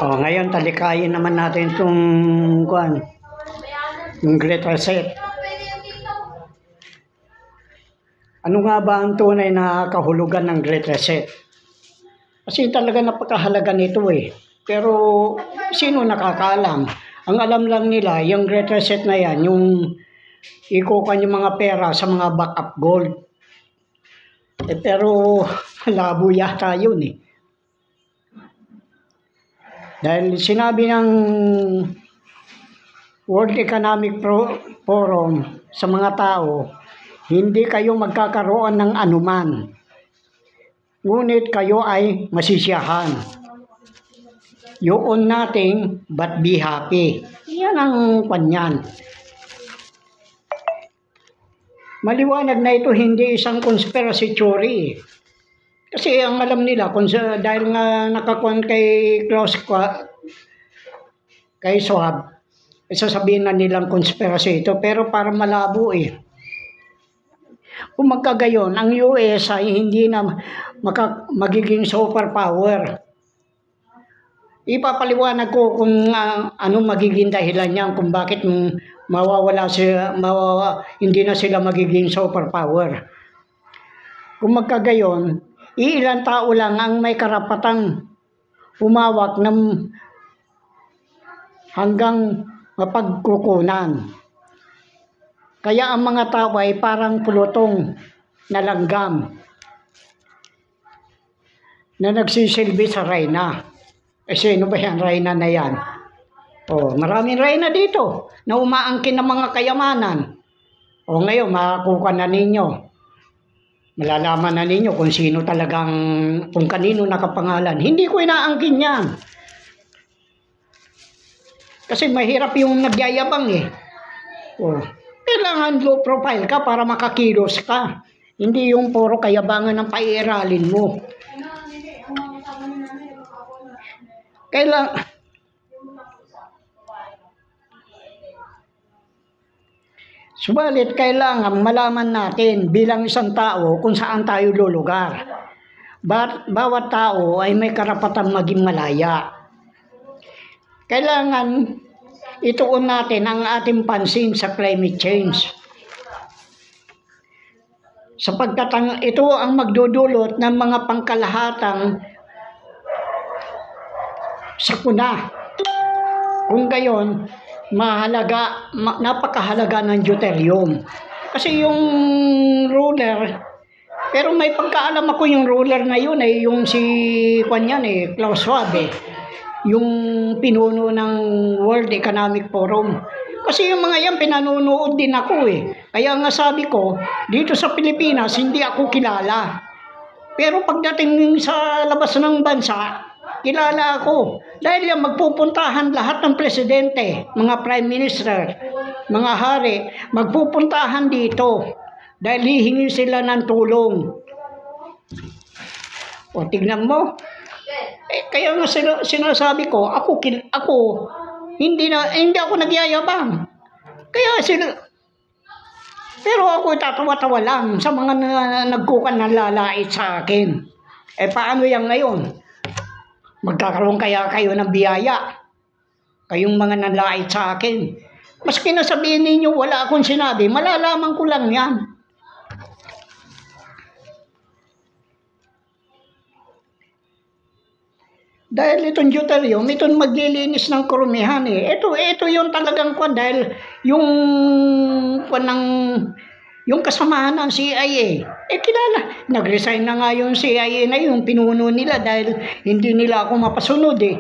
Ngayon talikayin naman natin itong yung Great Reset. Ano nga ba ang tunay na kahulugan ng Great Reset? Kasi talaga napakahalaga nito eh. Pero sino nakakaalam? Ang alam lang nila, yung Great Reset na yan, yung ikukan yung mga pera sa mga backup gold. Pero labo yata yun eh. Dahil sinabi ng World Economic Forum sa mga tao, hindi kayo magkakaroon ng anuman, ngunit kayo ay masisiyahan. You own nothing but be happy. Yan ang kanyan. Maliwanag na ito hindi isang conspiracy theory. Kasi ang alam nila, dahil nga nakakuan kay kay Schwab, sasabihin na nilang conspiracy ito, pero para malabo eh. Kung magkagayon, ang US ay hindi na magiging superpower. Ipapaliwanag ko kung ano magiging dahilan niyan kung bakit hindi na sila magiging superpower. Kung magkagayon, ilang tao lang ang may karapatang humawak ng hanggang mapagkukunan. Kaya ang mga tao ay parang pulutong na langgam na nagsisilbi sa reyna. Sino ba yan, reyna na yan? Maraming reyna dito na umaangkin ng mga kayamanan. Ngayon, makakuha na ninyo. Malalaman na ninyo kung sino talagang, kung kanino nakapangalan. Hindi ko inaangkin yan. Kasi mahirap yung nagyayabang eh. Kailangan low profile ka para makakilos ka. Hindi yung puro kayabangan ng paiiralin mo. Subalit kailangan malaman natin bilang isang tao kung saan tayo lulugar. Bawat tao ay may karapatang maging malaya. Kailangan ituon natin ang ating pansin sa climate change. Sapagkat ito ang magdudulot ng mga pangkalahatang sakuna. Kung gayon, napakahalaga ng deuterium. Kasi yung ruler, pero may pagkaalam ako yung ruler na yun ay yung Klaus Schwab eh. Yung pinuno ng World Economic Forum. Kasi yung mga yan pinanunood din ako eh. Kaya nga sabi ko, dito sa Pilipinas hindi ako kilala. Pero pagdating sa labas ng bansa, kilala ako. Dahil yan magpupuntahan lahat ng presidente, mga prime minister, mga hari, magpupuntahan dito. Dahil hihingi sila ng tulong. Tignan mo. Kaya nga sinasabi ko, ako hindi ako nagyayabang. Pero ako tatawa-tawa lang sa mga nagkukan ng lalait sa akin. Paano yan ngayon? Magkakaroon kaya kayo ng biyaya? Kayong mga nanlait sa akin. Maski na sabihin ninyo wala akong sinabi, malalaman ko lang yan. Dahil itong deuterium, itong maglilinis ng karumihan eh. Ito yung talagang dahil yung kasamahan ng CIA. Kilala. Nag-resign na nga yung CIA na yung pinuno nila dahil hindi nila ako mapasunod eh.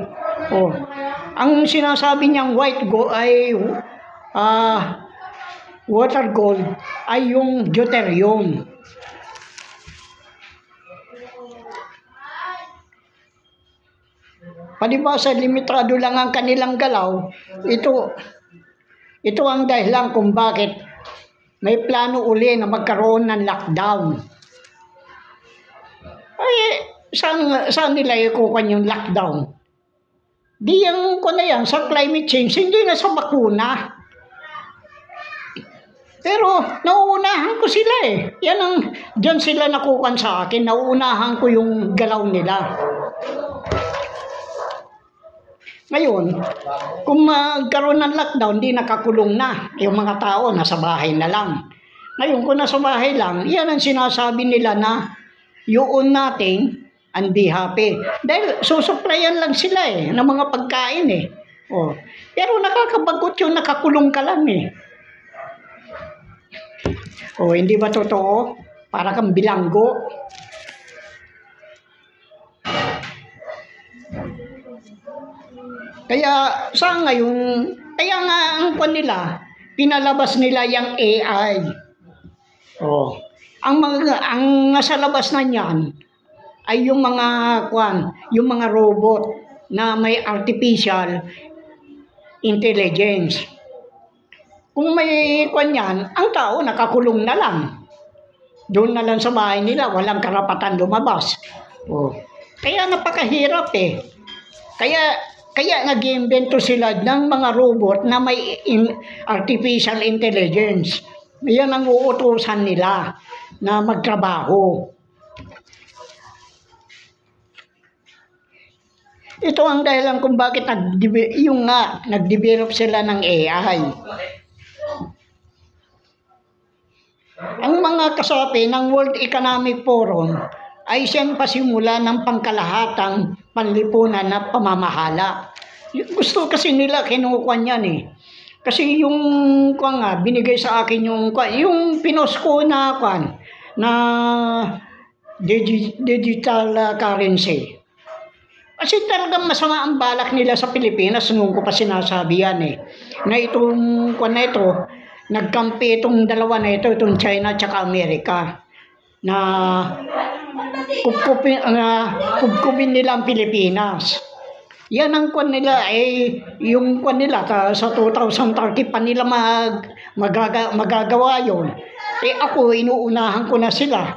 Ang sinasabi niyang white gold ay water gold ay yung deuterium. Palibhasa, limitado lang ang kanilang galaw. Ito ang dahilan kung bakit may plano uli na magkaroon ng lockdown. Saan nila ikukuha yung lockdown? Di yung sa climate change, hindi na sa bakuna. Pero nauunahan ko sila eh. Diyan sila nakukuha sa akin, nauunahan ko yung galaw nila. Ngayon, kung magkaroon ng lockdown, di nakakulong na. Yung mga tao, nasa bahay na lang. Ngayon, kung nasa bahay lang, yan ang sinasabi nila na yun nating and be happy. Dahil susuplayan lang sila ng mga pagkain Oh. Pero nakakabagot yung nakakulong ka lang Oh, hindi ba totoo? Para kang bilanggo. Kaya sa ngayon, kaya nga ang nila, pinalabas nila yung AI. Oh. Ang nasa labas na niyan ay yung mga yung mga robot na may artificial intelligence. Kung may yan, ang tao nakakulong na lang. Doon na lang sa bahay nila, walang karapatan lumabas. Oh. Kaya napakahirap Kaya nag-iimbento sila ng mga robot na may artificial intelligence. Yan ang uutusan nila na magtrabaho. Ito ang dahilan kung bakit nag-develop sila ng AI. Ang mga kasapi ng World Economic Forum ay siyang pasimula ng pangkalahatang panlipunan na pamamahala. Gusto kasi nila kinukuha niyan Kasi yung binigay sa akin yung pinost ko na digital currency. Kasi talagang masama ang balak nila sa Pilipinas noon ko pa sinasabi yan na itong nagkampi itong dalawa na itong China at Amerika na kubkubin nila ang Pilipinas. Yan ang nila yung nila sa 2030 pa nila magagawa yun. Ako inuunahan ko na sila.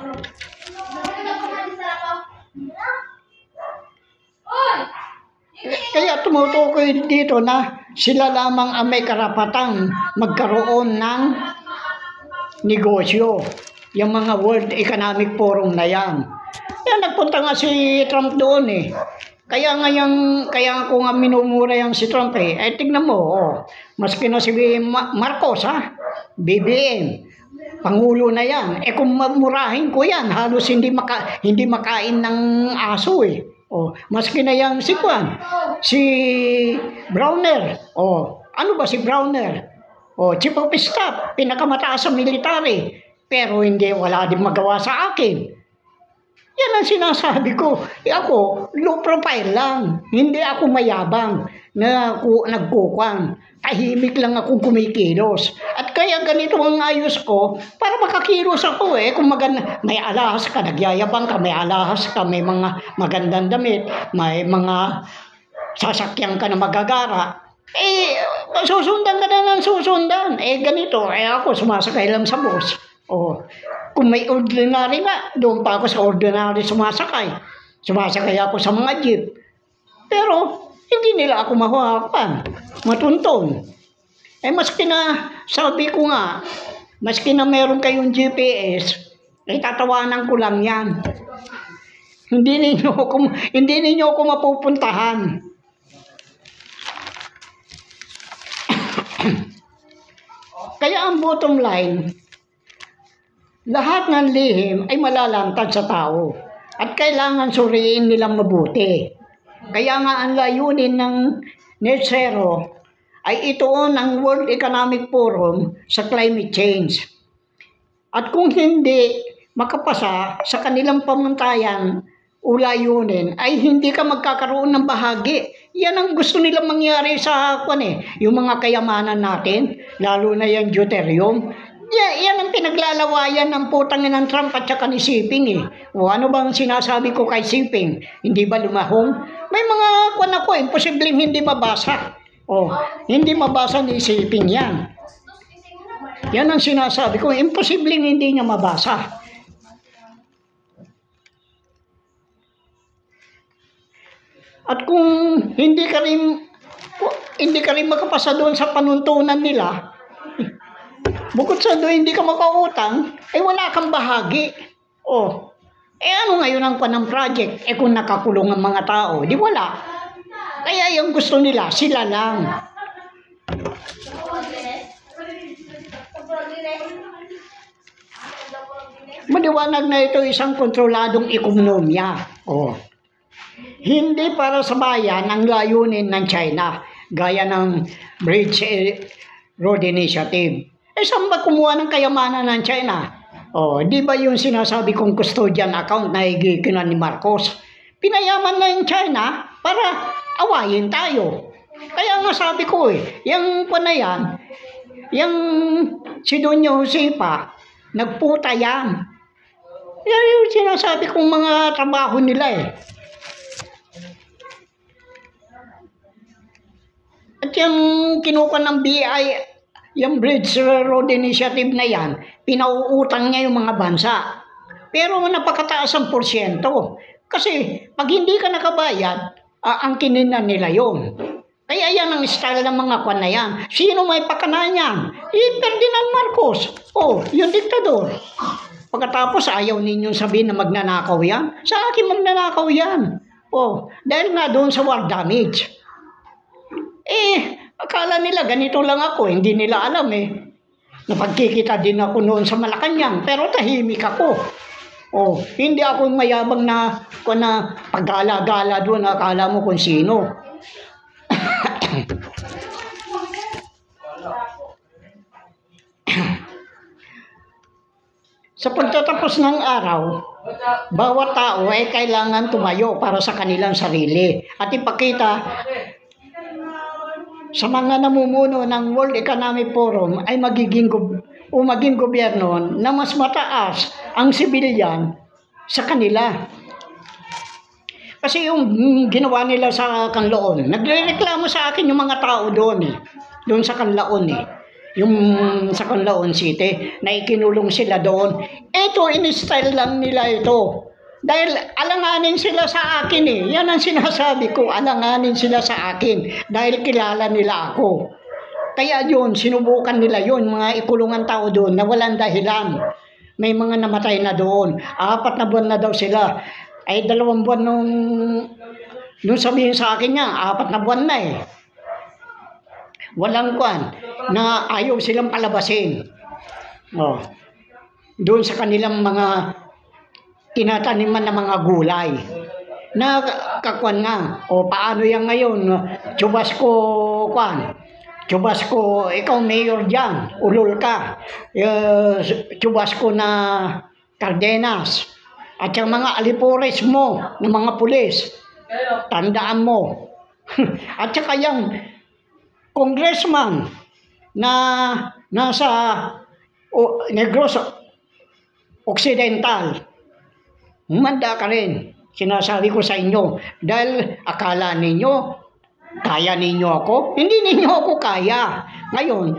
Kaya tumutukoy dito na sila lamang ang may karapatang magkaroon ng negosyo. Yung mga World Economic Forum na yan. Yan, nagpunta nga si Trump doon Kaya ako nga minumura yung si Trump tignan mo, maski na si Marcos BBM, Pangulo na yan. Kung mamurahin ko yan, halos hindi makain ng aso maski na yan si Browner. Ano ba si Browner? Chief of Staff, pinakamataas sa military. Pero wala din magawa sa akin. Yan ang sinasabi ko. Ako, low profile lang. Hindi ako mayabang na nagkukwang. Tahimik lang ako kumikilos. At kaya ganito ang ayos ko para makakilos ako Kung may alahas ka, nagyayabang ka, may alahas ka, may mga magandang damit, may mga sasakyan ka na magagara. Susundan ka na ng susundan. Ganito, ako sumasakay lang sa bus. Kung may ordinary nga, doon pa ako sa ordinary sumasakay. Sumasakay ako sa mga jeep. Pero, hindi nila ako mahawakan, matuntun. Maski na, sabi ko nga, maski na meron kayong GPS, tatawanan ko lang yan. Hindi ninyo ako mapupuntahan. Kaya ang bottom line, lahat ng lihim ay malalantad sa tao at kailangan suriin nilang mabuti. Kaya nga ang layunin ng Net Zero ay ituon ang World Economic Forum sa climate change. At kung hindi makapasa sa kanilang pamantayan o layunin, ay hindi ka magkakaroon ng bahagi. Yan ang gusto nilang mangyari sa yung mga kayamanan natin, lalo na yung deuterium. Yan ang pinaglalawayan ng putang ng Trump at saka ni Siping ano bang sinasabi ko kay Siping? Hindi ba lumahong? May mga imposibleng hindi mabasa. Hindi mabasa ni Siping yan. Yan ang sinasabi ko, imposibleng hindi niya mabasa. At kung hindi ka rin makapasa doon sa panuntunan nila, bukod sa doon hindi ka makautang, wala kang bahagi. Ano ngayon ang panang project? Kung nakakulong ang mga tao, di wala. Kaya yung gusto nila, sila lang. Maliwanag na ito isang kontroladong ekonomiya. Oh. Hindi para sa bayan ang layunin ng China, gaya ng Bridge Road Initiative. Saan ba kumuha ng kayamanan ng China? Oh, di ba yung sinasabi kong custodian account na igiginan ni Marcos? Pinayaman na yung China para awayin tayo. Kaya nga sabi ko yung yan, yung si Doña Josepa, nagputa yan. Yan yung sinasabi kong mga trabaho nila At yung kinuha ng BI, yung Bridge Road Initiative na yan, pinauutang niya yung mga bansa. Pero napakataas ang porsyento. Kasi pag hindi ka nakabayad, angkinin na nila yun. Kaya yan ang style ng mga kwan na yan. Sino may pakana niyan? Ferdinand Marcos. Oh, yung diktador. Pagkatapos ayaw ninyong sabihin na magnanakaw yan. Sa akin magnanakaw yan. Oh, dahil nga doon sa war damage. Akala nila ganito lang ako. Hindi nila alam Napagkikita din ako noon sa Malacanang. Pero tahimik ako. Oh, hindi ako mayabang na paggala-gala doon. Akala mo kung sino. Sa pagtatapos ng araw, bawat tao ay kailangan tumayo para sa kanilang sarili at ipakita sa mga namumuno ng World Economic Forum ay maging gobyerno na mas mataas ang sibilyan sa kanila. Kasi yung ginawa nila sa Canlaon, nagrereklamo sa akin yung mga tao doon doon sa Canlaon yung sa Canlaon City, na ikinulong sila doon. Ito, in-style lang nila ito. Dahil alanganin sila sa akin Yan ang sinasabi ko, alanganin sila sa akin. Dahil kilala nila ako. Kaya yun, sinubukan nila yun, mga ikulungan tao doon na walang dahilan. May mga namatay na doon. 4 na buwan na daw sila. Ay 2 buwan nung sabihin sa akin niya, 4 na buwan na Walang kwan na ayaw silang palabasin. Oh. Doon sa kanilang mga tinataniman na mga gulay. Na kakwan nga. O paano yan ngayon? Chubasco kwan. Chubasco, ikaw mayor dyan. Ulol ka. Chubasco na Cardenas. At yung mga alipores mo ng mga pulis. Tandaan mo. At saka yung congressman na nasa Negros Occidental, humanda ka rin. Sinasabi ko sa inyo, dahil akala ninyo, kaya ninyo ako? Hindi ninyo ako kaya. Ngayon,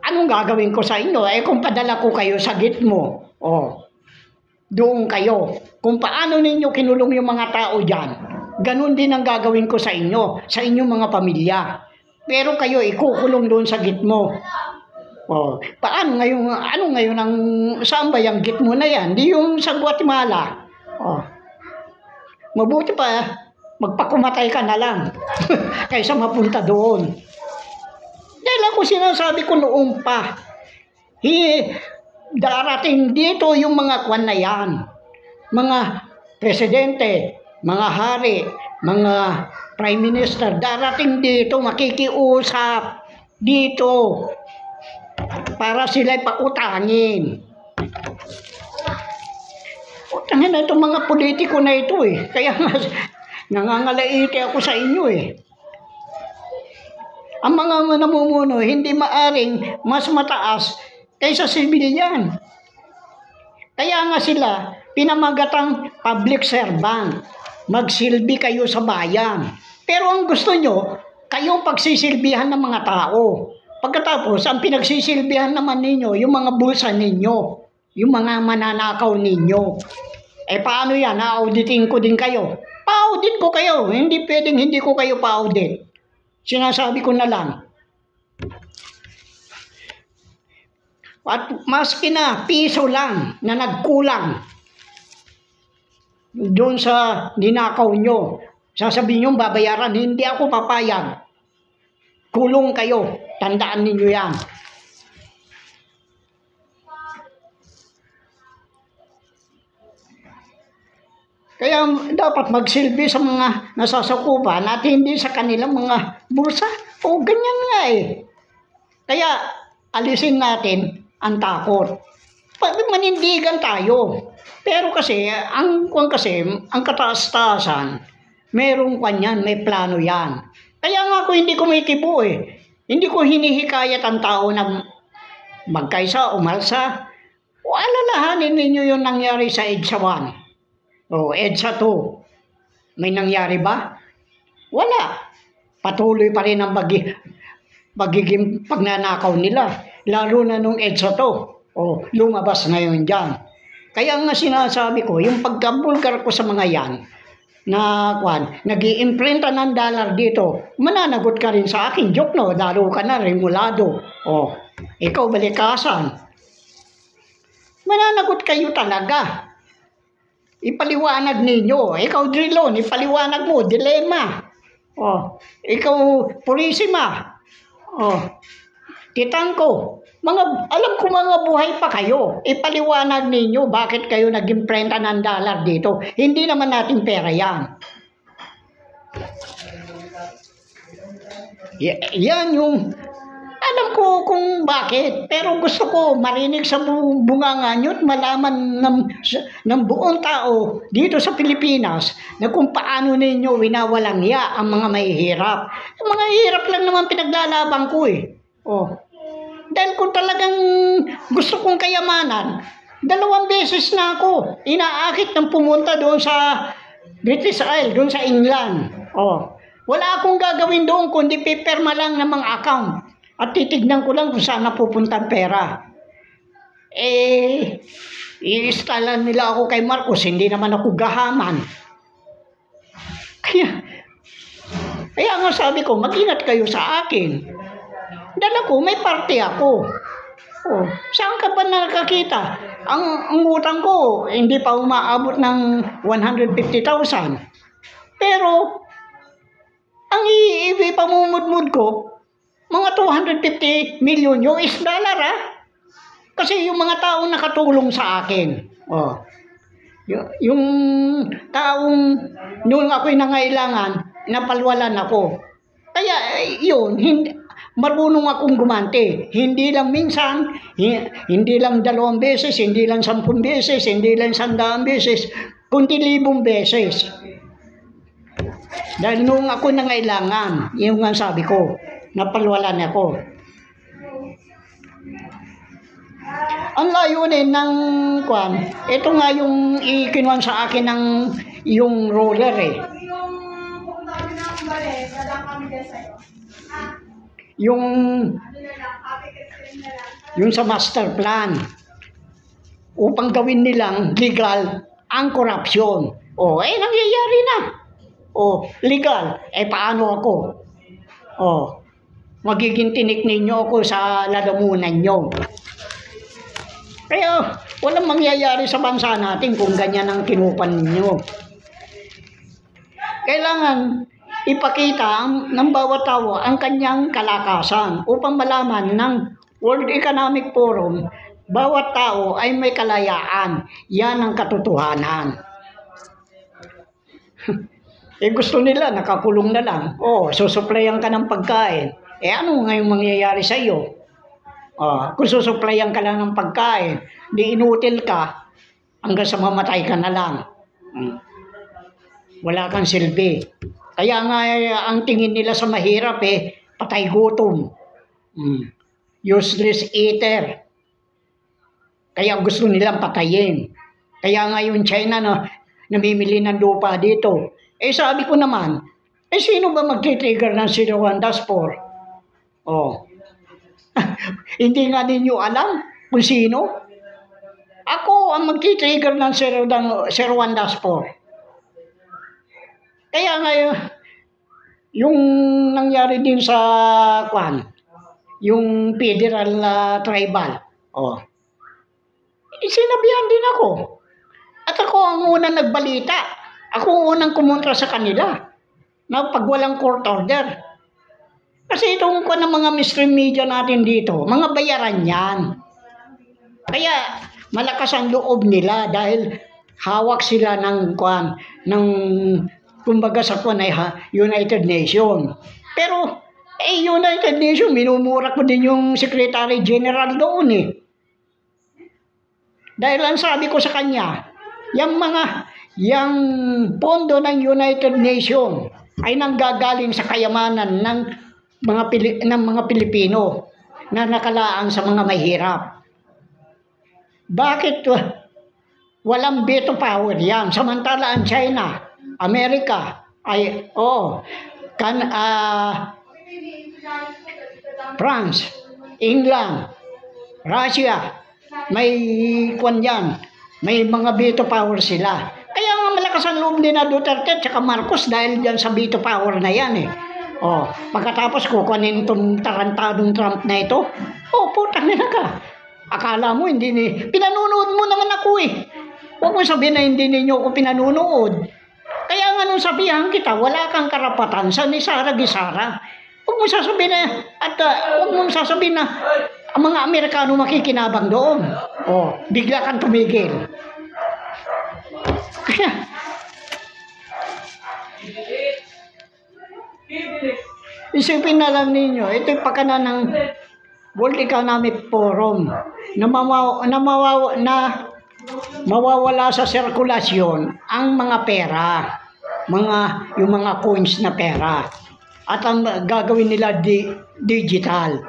anong gagawin ko sa inyo? Kung padala ko kayo sa gitmo, doon kayo. Kung paano ninyo kinulong yung mga tao dyan, ganun din ang gagawin ko sa inyo, sa inyong mga pamilya. Pero kayo ikukulong doon sa gitmo. Paano ngayon, ano ngayon ang, saan ba yung gitmo na yan? Di yung sa Guatemala. Mabuti pa, magpakumatay ka na lang kaysa mapunta doon. Dahil ako sinasabi ko noong pa, darating dito yung mga kwan na yan. Mga presidente, mga hari, mga prime minister, darating dito, makikiusap dito para sila'y pautangin. Utangin na itong mga politiko na ito Kaya nangangalaiti ako sa inyo Ang mga namumuno hindi maaring mas mataas kaysa sibilyan. Kaya nga sila pinamagatang public servant. Magsilbi kayo sa bayan. Pero ang gusto nyo, kayong pagsisilbihan ng mga tao. Pagkatapos, ang pinagsisilbihan naman ninyo, yung mga bulsa ninyo, yung mga mananakaw ninyo. Paano yan? Na-auditin ko din kayo. Pa-audit ko kayo. Hindi pwedeng hindi ko kayo pa-audit. Sinasabi ko na lang. At maski na piso lang na nagkulang doon sa ninakaw nyo, Sasabihin nyo, babayaran. Hindi ako papayag. Kulong kayo. Tandaan ninyo yan. Kaya dapat magsilbi sa mga nasasakupan at hindi sa kanilang mga bulsa. O ganyan nga eh. Kaya alisin natin ang takot. Manindigan tayo. Pero kasi, ang kataas-taasan, merong kanyan, may plano yan. Kaya nga ako hindi kumikibo eh. Hindi ko hinihikayat ang tao na magkaisa, umalsa. O alalahanin ninyo yung nangyari sa EDSA 1. O EDSA 2. May nangyari ba? Wala. Patuloy pa rin ang magiging pagnanakaw nila. Lalo na nung EDSA 2. O lumabas ngayon dyan. Kaya nga sinasabi ko, yung pagkabulgar ko sa mga yan, na nag-iimprenta ng dollar dito, mananagot ka rin sa akin, joke no, lalo ka na, remulado. O, ikaw balikasan. Mananagot kayo talaga. Ipaliwanag ninyo. Ikaw Drilon, ipaliwanag mo, dilema. O, ikaw Purisima. O, Titangko. Alam ko mga buhay pa kayo. Ipaliwanag ninyo bakit kayo nag-imprenta ng dollar dito. Hindi naman natin pera yan. Yan yung alam ko kung bakit. Pero gusto ko marinig sa bunganga nyo at malaman ng buong tao dito sa Pilipinas na kung paano ninyo winawalangya ang mga mahihirap. Ang mga hirap lang naman pinaglalaban ko eh. Oh. Dahil kung talagang gusto kong kayamanan, 2 beses na ako inaakit ng pumunta doon sa British Isles, doon sa England. Oh. Wala akong gagawin doon kundi piperma lang ng mga account. At titignan ko lang kung saan napupunta ang pera. I-instalan nila ako kay Marcos, hindi naman ako gahaman. Kaya nga sabi ko, mag-ingat kayo sa akin. Dala ko, may parte ako. Oh, saan ka ba nakakita? Ang utang ko, hindi pa umaabot ng 150,000. Pero, ang ipamumudmud ko, mga 250 million US dollar Kasi yung mga taong nakatulong sa akin. Oh, yung taong noon ako'y nangailangan, napalwalan ako. Kaya yun, marunong akong gumante. Hindi lang minsan, hindi lang 2 beses, hindi lang 10 beses, hindi lang 100 beses, kundi 1,000 beses. Dahil nung ako nangailangan, yung nga sabi ko, napalwalan ako. Ang layunin ng ito nga yung ikinuan sa akin ng yung roller eh. Yung sa master plan upang gawin nilang legal ang korupsyon. Nangyayari na. Legal. Paano ako? Magiging tinik ninyo ako sa lalamunan nyo. Kaya walang mangyayari sa bansa natin kung ganyan ang kinupan ninyo. Kailangan ipakita ng bawat tao ang kanyang kalakasan upang malaman ng World Economic Forum, bawat tao ay may kalayaan. Yan ang katotohanan. Gusto nila, nakakulong na lang. Susuplayan ka ng pagkain. Ano ngayong mangyayari sa iyo? Kung susuplayan ka lang ng pagkain, di inutil ka, hanggang sa mamatay ka na lang. Wala kang silbi. Kaya nga ang tingin nila sa mahirap patay gutom. Useless eater. Kaya gusto nilang patayin. Kaya nga yung China namimili ng lupa dito. Sabi ko naman, sino ba magti-trigger ng 01-4? Hindi nga ninyo alam kung sino. Ako ang magti-trigger ng 01-4. Kaya nga yung nangyari din sa yung federal tribal. Sinabihan din ako. At ako ang unang nagbalita. Ako ang unang kumontra sa kanila. na pag walang court order. Kasi itong ng mga mainstream media natin dito, mga bayaran yan. Kaya malakas ang loob nila dahil hawak sila ng kumbaga sa ay United Nations. Pero United Nations, minumura ko din yung Secretary General doon eh. Dahil ang sabi ko sa kanya, yung pondo ng United Nations ay nanggagaling sa kayamanan ng mga Pilipino na nakalaan sa mga mahirap. Bakit walang veto power yan? Samantala ang China, Amerika, France, England, Russia, may may mga veto power sila. Kaya nga malakas ang loob ni na Duterte at Marcos dahil dyan sa veto power na yan eh. Pagkatapos kukunin itong tarantadong Trump na ito, putang nila ka. Akala mo hindi pinanunood mo naman ako eh. Huwag mo sabihin na hindi ninyo ako pinanunood. Kaya nga nung sabihan kita, wala kang karapatan sa ni Sara Gisara. Huwag mo sasabihin na ang mga Amerikano makikinabang doon. Bigla kang tumigil. Kaya, isipin na lang ninyo, ito'y pakana ng World Economic Forum na mawawala sa sirkulasyon ang mga pera, yung mga coins na pera. At ang gagawin nila digital.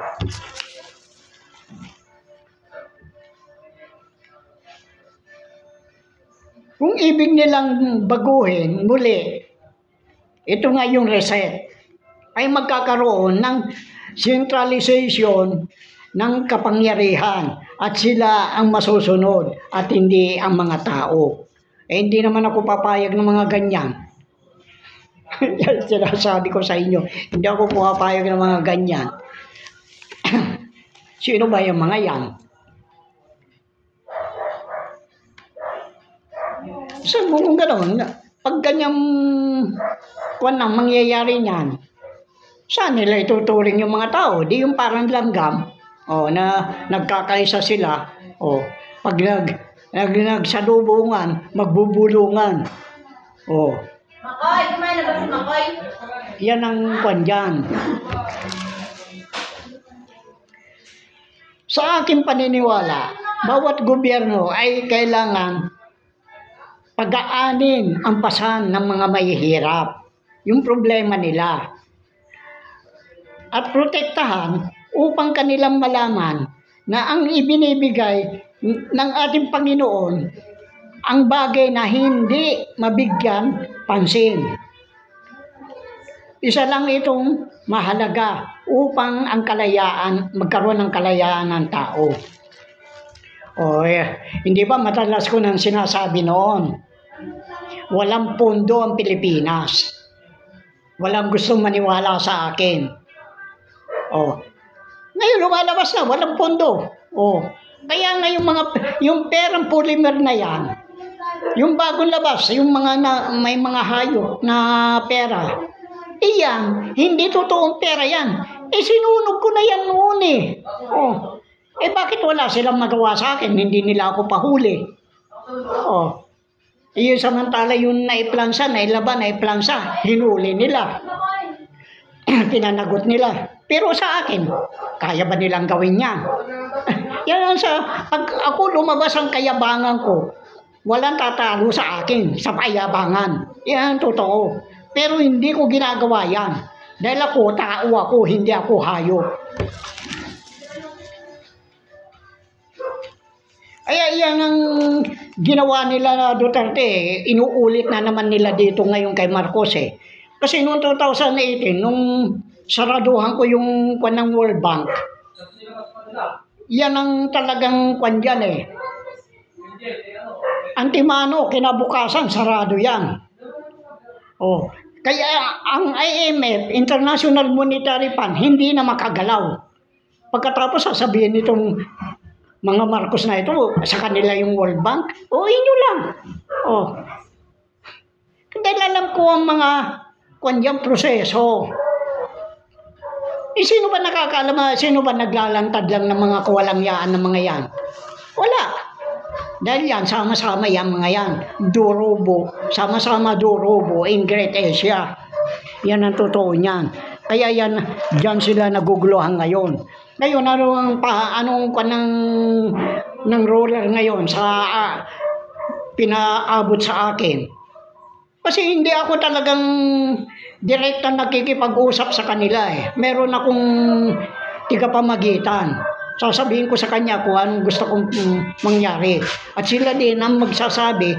Kung ibig nilang baguhin muli, ito nga yung reset, ay magkakaroon ng centralization ng kapangyarihan at sila ang masusunod at hindi ang mga tao. Hindi naman ako papayag ng mga ganyan. Yan sinasabi ko sa inyo, hindi ako pumapayag ng mga ganyan. Sino ba yung mga yan? Saan mo kung gano'n? Pag ganyang mangyayari niyan, saan nila ituturing yung mga tao? Di yung parang langgam, na nagkakaisa sila, pag nagsalubungan, magbubulungan. Makoy, kumain na ba si Makoy? Yan ang dyan. Sa aking paniniwala, bawat gobyerno ay kailangan pag-aanin ang pasan ng mga mahihirap, yung problema nila. At protektahan upang kanilang malaman na ang ibinibigay ng ating Panginoon ang bagay na hindi mabigyan pansin. Isa lang itong mahalaga upang ang magkaroon ng kalayaan ng tao. Hindi ba madalas ko nang sinasabi noon, walang pondo ang Pilipinas. Walang gustong maniwala sa akin. Ngayon lumalabas na, walang pondo. Kaya nga yung perang polymer na yan, yung bagong labas, yung may mga hayop na pera, iyan, hindi totoong pera yan. Sinunog ko na yan noon eh. Bakit wala silang magawa sa akin? Hindi nila ako pahuli. Yung samantala yung naiplansa, hinuli nila. Pinanagot nila. Pero sa akin, kaya ba nilang gawin yan? Yan pag ako lumabas ang kayabangan ko, walang tatalo sa akin, sa kayabangan. Yan totoo. Pero hindi ko ginagawa yan. Dahil tao ako, hindi ako hayop. Yan ang ginawa nila na Duterte. Inuulit na naman nila dito ngayon kay Marcos eh. Kasi noong 2018, nung saraduhan ko yung ng World Bank, yan ang talagang dyan eh. Antimano, kinabukasan, sarado yan. Kaya ang IMF, International Monetary Fund, hindi na makagalaw. Pagkatapos sasabihin nitong mga Marcos na ito, sa kanila yung World Bank, inyo lang. Dahil alam ko ang mga kanyang proseso. Sino ba nakakaalam, sino ba naglalantad lang ng mga kawalangyaan ng mga yan? Wala. Dahil yan, sama-sama yan mga yan. Durobo, sama-sama durobo in Great Asia. Yan ang totoo niyan. Kaya yan, dyan sila naguguluhan ngayon. Ngayon, anong ng roller ngayon sa pinaabot sa akin? Kasi hindi ako talagang direkta nakikipag-usap sa kanila eh. Meron akong tigapamagitan. Sasabihin ko sa kanya kung anong gusto kong mangyari. At sila din ang magsasabi,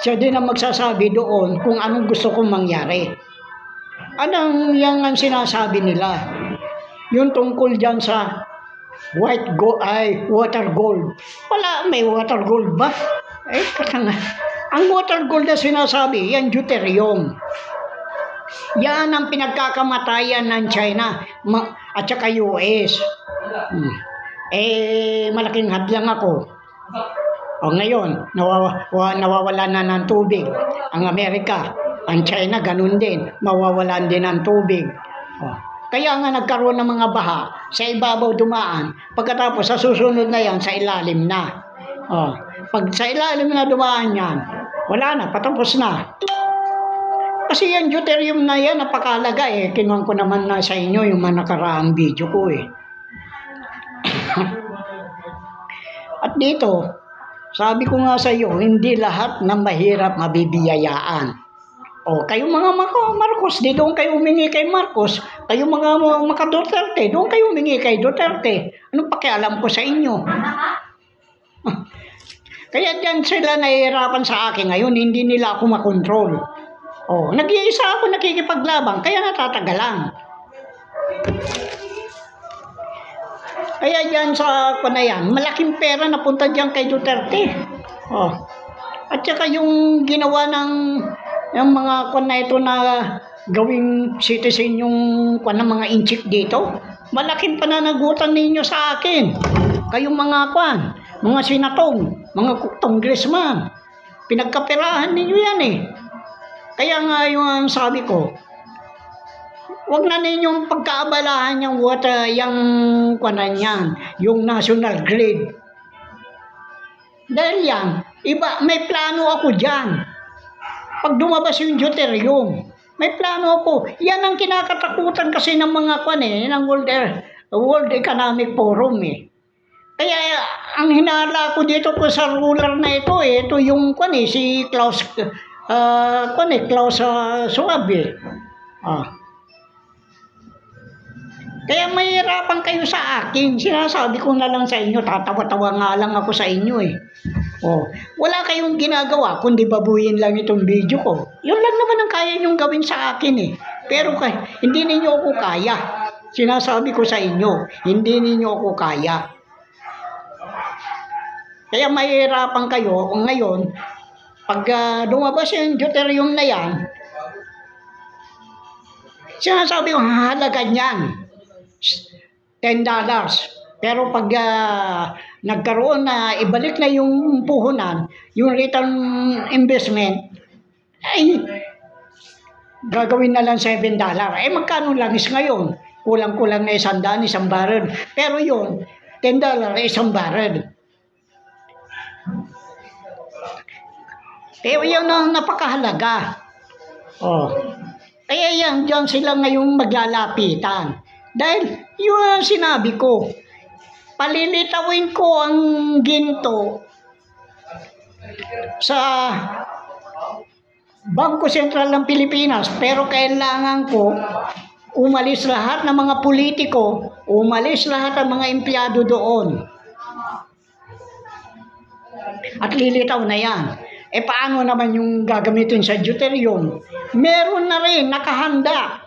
siya din ang magsasabi doon kung anong gusto kong mangyari. Anong yang ang sinasabi nila? Yung tungkol dyan sa water gold. Wala, may water gold ba? Ang water gold na sinasabi, yan deuterium. Yan ang pinagkakamatayan ng China at saka US. Malaking hadlang ako. O ngayon, nawawala na ng tubig. Ang Amerika, ang China, ganun din. Mawawalan din ng tubig. Kaya nga nagkaroon ng mga baha, sa ibabaw dumaan. Pagkatapos, sa susunod na yan, sa ilalim na. Pag sa ilalim na dumaan yan, wala na, patapos na. Kasi yung deuterium na yan, napakalaga eh. Kinuha ko naman na sa inyo yung mga nakaraang video ko eh. At dito, sabi ko nga sa iyo, hindi lahat ng mahirap mabibiyayaan. Kayong mga Marcos, di doon kayo humingi kay Marcos. Kayong mga Duterte, doon kayo humingi kay Duterte. Anong pakialam ko sa inyo? Kaya dyan sila nahihirapan sa akin ngayon, hindi nila ako makontrol. Nag-iisa ako nakikipaglaban, kaya natatagalan. Kaya dyan sa panayan, malaking pera na punta dyan kay Duterte. At saka yung ginawa ng mga kwan na ito na gawing citizen yung kwan ng mga inchik dito, malaking pananagutan ninyo sa akin. Kayong mga kwan, mga senatong, mga congressman, pinagkaperahan ninyo yan eh. Kaya nga yung sabi ko, wag na ninyong pagkaabalahan yung water, yung kwanan yan, yung national grid. Dahil yan, iba, may plano ako dyan. Pag dumabas yung deuterium, may plano ako. Yan ang kinakatakutan kasi ng mga kwan eh, ng World Economic Forum eh. Kaya ang hinala ko dito ko sa ruler na ito eh, ito yung kwan eh, si Klaus Schwab eh. Kaya mahirapan kayo sa akin. Sinasabi ko na lang sa inyo, tatawa-tawa nga lang ako sa inyo eh. Wala kayong ginagawa kundi babuyin lang itong video ko. Yun lang naman ang kaya nyong gawin sa akin eh. Pero hindi ninyo ako kaya. Sinasabi ko sa inyo, hindi ninyo ako kaya. Kaya mahirapan kayo ngayon, pag lumabas yung deuterium na yan, sinasabi ko, halaga niyan $10. Pero pag nagkaroon na, ibalik na yung puhunan, yung return investment, ay gagawin na lang $7. Magkano langis ngayon? Kulang-kulang na $100, isang barrel. Pero yun, $10, isang barrel. Kaya yan ang napakahalaga. Kaya yan, dyan sila ngayong maglalapitan. Dahil yung sinabi ko, palilitawin ko ang ginto sa Bangko Sentral ng Pilipinas, pero kailangan ko umalis lahat ng mga politiko, umalis lahat ng mga empleyado doon. At lilitaw na yan. Paano naman yung gagamitin sa deuterium? Meron na rin, nakahanda.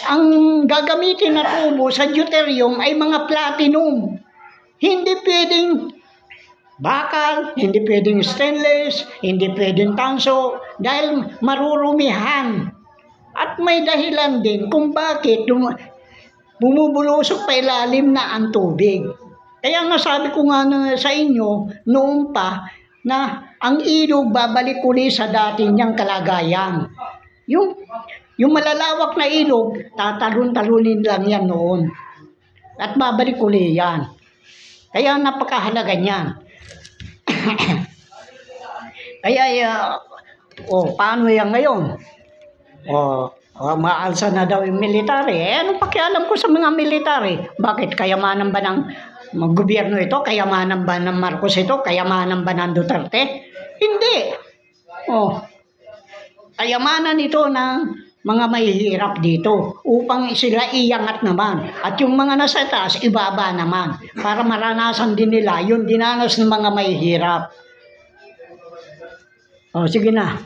Ang gagamitin na tubo sa deuterium ay mga platinum. Hindi pwedeng bakal, hindi pwedeng stainless, hindi pwedeng tanso, dahil marurumihan. At may dahilan din kung bakit bumubulusok pa ilalim na ang tubig. Kaya nga sabi ko nga sa inyo noon pa na ang ilog babalik uli sa dati niyang kalagayan. Yung malalawak na ilog, tatalon-talunin lang yan noon. At babalik uli yan. Kaya napakahalaga niyan. Kaya, paano yan ngayon? Maalsa na daw yung military. Anong pakialam ko sa mga military? Bakit? Kayamanan ba ng gobyerno ito? Kayamanan ba ng Marcos ito? Kayamanan ba ng Duterte? Hindi. Kayamanan ito ng mga mahihirap dito upang sila iangat naman. At yung mga nasa taas, ibaba naman. Para maranasan din nila yung dinanas ng mga mahihirap. Sige na.